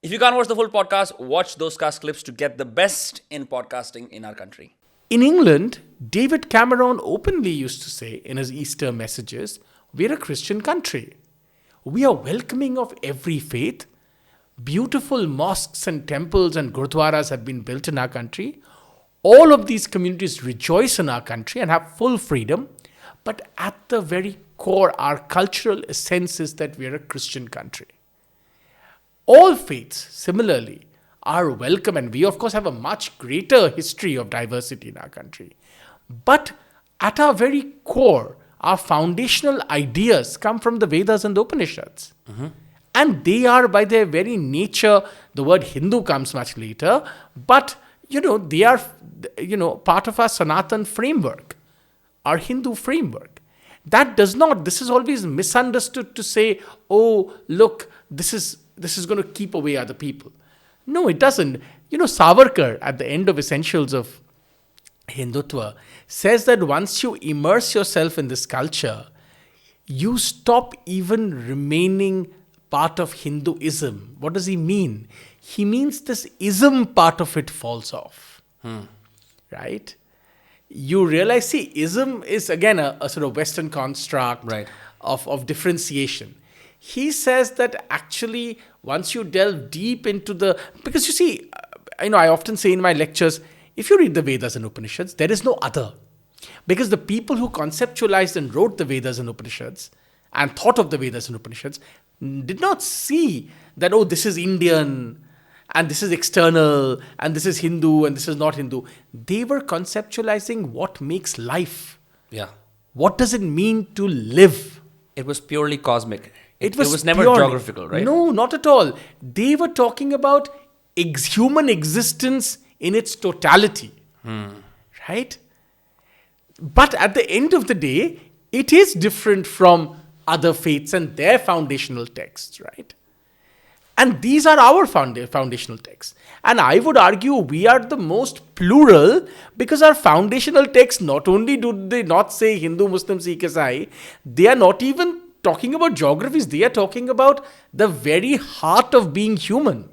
If you can't watch the full podcast, watch Dostcast Clips to get the best in podcasting in our country. In England, David Cameron openly used to say in his Easter messages, we're a Christian country. We are welcoming of every faith. Beautiful mosques and temples and gurdwaras have been built in our country. All of these communities rejoice in our country and have full freedom. But at the very core, our cultural essence is that we are a Christian country. All faiths, similarly, are welcome, and we, of course, have a much greater history of diversity in our country. But at our very core, our foundational ideas come from the Vedas and the Upanishads. And they are, by their very nature, the word Hindu comes much later, but, they are, part of our Sanatan framework, our Hindu framework. This is always misunderstood to say, oh, look, this is going to keep away other people. No, it doesn't. Savarkar, at the end of Essentials of Hindutva, says that once you immerse yourself in this culture, you stop even remaining part of Hinduism. What does he mean? He means this ism part of it falls off. Right? You realize, see, ism is again a sort of Western construct of differentiation. He says that actually, once you delve deep into because you see, I often say in my lectures, if you read the Vedas and Upanishads, there is no other. Because the people who conceptualized and wrote the Vedas and Upanishads and thought of the Vedas and Upanishads did not see that, oh, this is Indian and this is external and this is Hindu and this is not Hindu. They were conceptualizing what makes life. Yeah. What does it mean to live? It was purely cosmic. It was never purely geographical, right? No, not at all. They were talking about human existence in its totality. Right? But at the end of the day, it is different from other faiths and their foundational texts, right? And these are our foundational texts. And I would argue we are the most plural because our foundational texts, not only do they not say Hindu, Muslim, Sikh, Isai, they are not even talking about geographies. They are talking about the very heart of being human.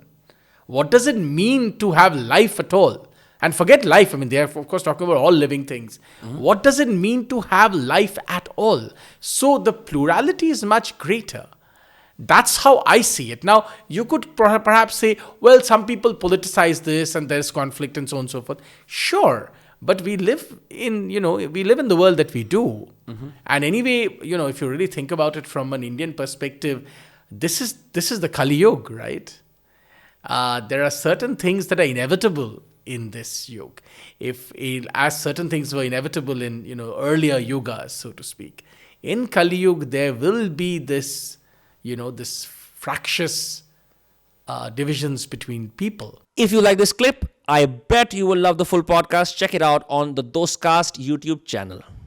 What does it mean to have life at all? And forget life. They are, of course, talking about all living things. What does it mean to have life at all? So the plurality is much greater. That's how I see it. Now, you could perhaps say, well, some people politicize this and there's conflict and so on and so forth. Sure. But we live in the world that we do. And anyway, if you really think about it from an Indian perspective, this is the Kali Yuga, right? There are certain things that are inevitable in this yuga. As certain things were inevitable in, earlier yugas, so to speak. In Kali Yuga, there will be this fractious divisions between people. If you like this clip, I bet you will love the full podcast. Check it out on the Dostcast YouTube channel.